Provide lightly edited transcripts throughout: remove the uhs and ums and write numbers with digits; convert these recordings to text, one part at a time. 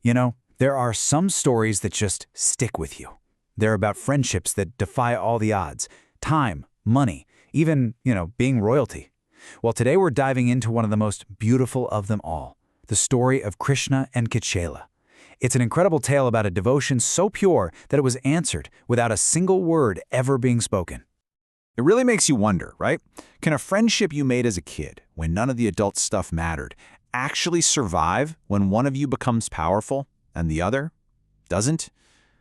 You know, there are some stories that just stick with you. They're about friendships that defy all the odds, time, money, even, being royalty. Well, today we're diving into one of the most beautiful of them all, the story of Krishna and Kuchela. It's an incredible tale about a devotion so pure that it was answered without a single word ever being spoken. It really makes you wonder, right? Can a friendship you made as a kid, when none of the adult stuff mattered, actually survive when one of you becomes powerful and the other doesn't?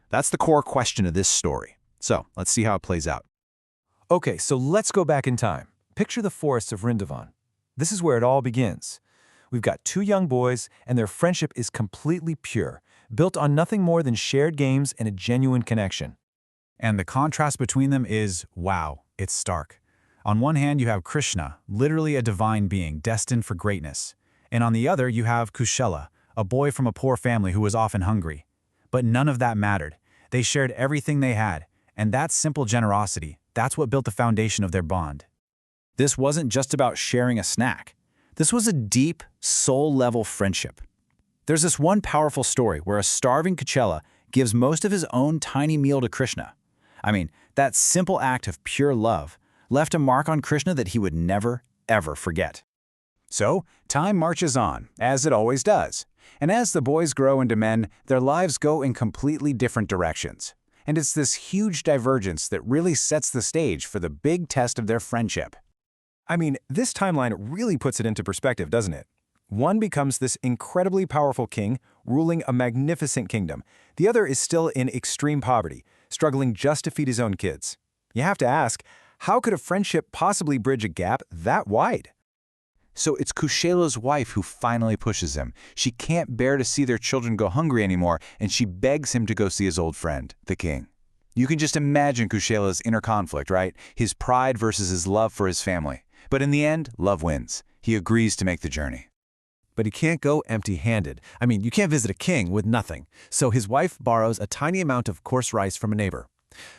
That's the core question of this story. So let's see how it plays out. Okay, so let's go back in time. Picture the forests of Vrindavan. This is where it all begins. We've got two young boys, and their friendship is completely pure, built on nothing more than shared games and a genuine connection. And the contrast between them is, wow, it's stark. On one hand, you have Krishna, literally a divine being destined for greatness. And on the other, you have Kuchela, a boy from a poor family who was often hungry. But none of that mattered. They shared everything they had, and that simple generosity, that's what built the foundation of their bond. This wasn't just about sharing a snack. This was a deep, soul-level friendship. There's this one powerful story where a starving Kuchela gives most of his own tiny meal to Krishna. I mean, that simple act of pure love left a mark on Krishna that he would never, ever forget. So, time marches on, as it always does. And as the boys grow into men, their lives go in completely different directions. And it's this huge divergence that really sets the stage for the big test of their friendship. I mean, this timeline really puts it into perspective, doesn't it? One becomes this incredibly powerful king, ruling a magnificent kingdom. The other is still in extreme poverty, struggling just to feed his own kids. You have to ask, how could a friendship possibly bridge a gap that wide? So it's Kuchela's wife who finally pushes him. She can't bear to see their children go hungry anymore, and she begs him to go see his old friend, the king. You can just imagine Kuchela's inner conflict, right? His pride versus his love for his family. But in the end, love wins. He agrees to make the journey. But he can't go empty-handed. I mean, you can't visit a king with nothing. So his wife borrows a tiny amount of coarse rice from a neighbor.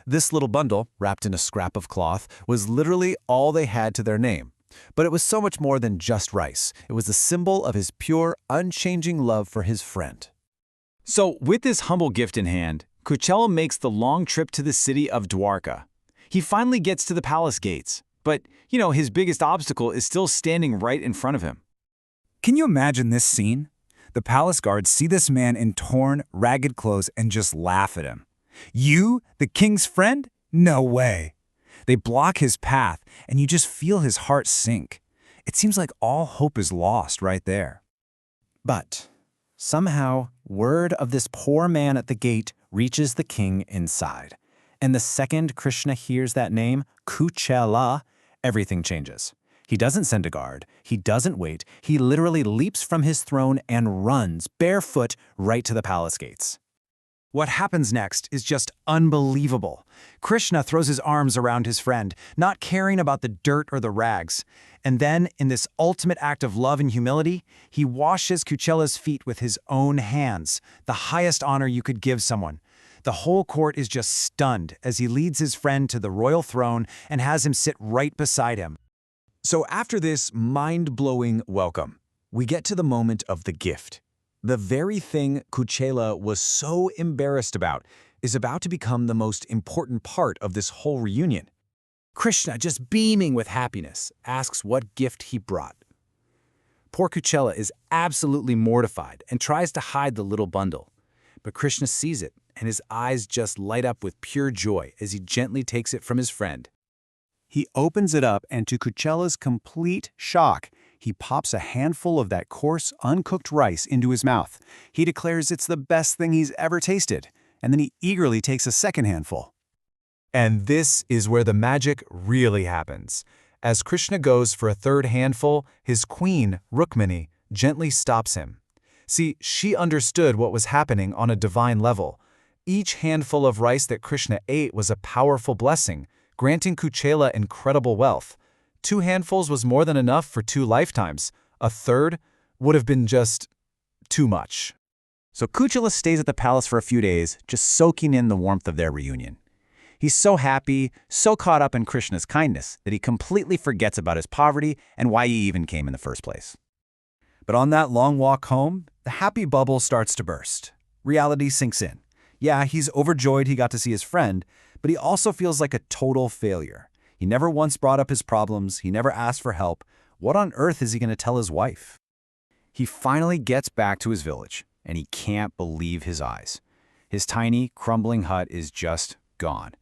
This little bundle, wrapped in a scrap of cloth, was literally all they had to their name. But it was so much more than just rice. It was the symbol of his pure, unchanging love for his friend. So, with this humble gift in hand, Kuchela makes the long trip to the city of Dwarka. He finally gets to the palace gates. But, his biggest obstacle is still standing right in front of him. Can you imagine this scene? The palace guards see this man in torn, ragged clothes and just laugh at him. You, the king's friend? No way. They block his path, and you just feel his heart sink. It seems like all hope is lost right there. But somehow, word of this poor man at the gate reaches the king inside. And the second Krishna hears that name, Kuchela, everything changes. He doesn't send a guard. He doesn't wait. He literally leaps from his throne and runs barefoot right to the palace gates. What happens next is just unbelievable. Krishna throws his arms around his friend, not caring about the dirt or the rags. And then, in this ultimate act of love and humility, he washes Kuchela's feet with his own hands, the highest honor you could give someone. The whole court is just stunned as he leads his friend to the royal throne and has him sit right beside him. So after this mind-blowing welcome, we get to the moment of the gift. The very thing Kuchela was so embarrassed about is about to become the most important part of this whole reunion. Krishna, just beaming with happiness, asks what gift he brought. Poor Kuchela is absolutely mortified and tries to hide the little bundle. But Krishna sees it, and his eyes just light up with pure joy as he gently takes it from his friend. He opens it up, and to Kuchela's complete shock, he pops a handful of that coarse, uncooked rice into his mouth. He declares it's the best thing he's ever tasted, and then he eagerly takes a second handful. And this is where the magic really happens. As Krishna goes for a third handful, his queen, Rukmini, gently stops him. See, she understood what was happening on a divine level. Each handful of rice that Krishna ate was a powerful blessing, granting Kuchela incredible wealth. 2 handfuls was more than enough for 2 lifetimes. A third would have been just too much. So Kuchela stays at the palace for a few days, just soaking in the warmth of their reunion. He's so happy, so caught up in Krishna's kindness, that he completely forgets about his poverty and why he even came in the first place. But on that long walk home, the happy bubble starts to burst. Reality sinks in. Yeah, he's overjoyed he got to see his friend, but he also feels like a total failure. He never once brought up his problems, he never asked for help. What on earth is he going to tell his wife? He finally gets back to his village, and he can't believe his eyes. His tiny, crumbling hut is just gone.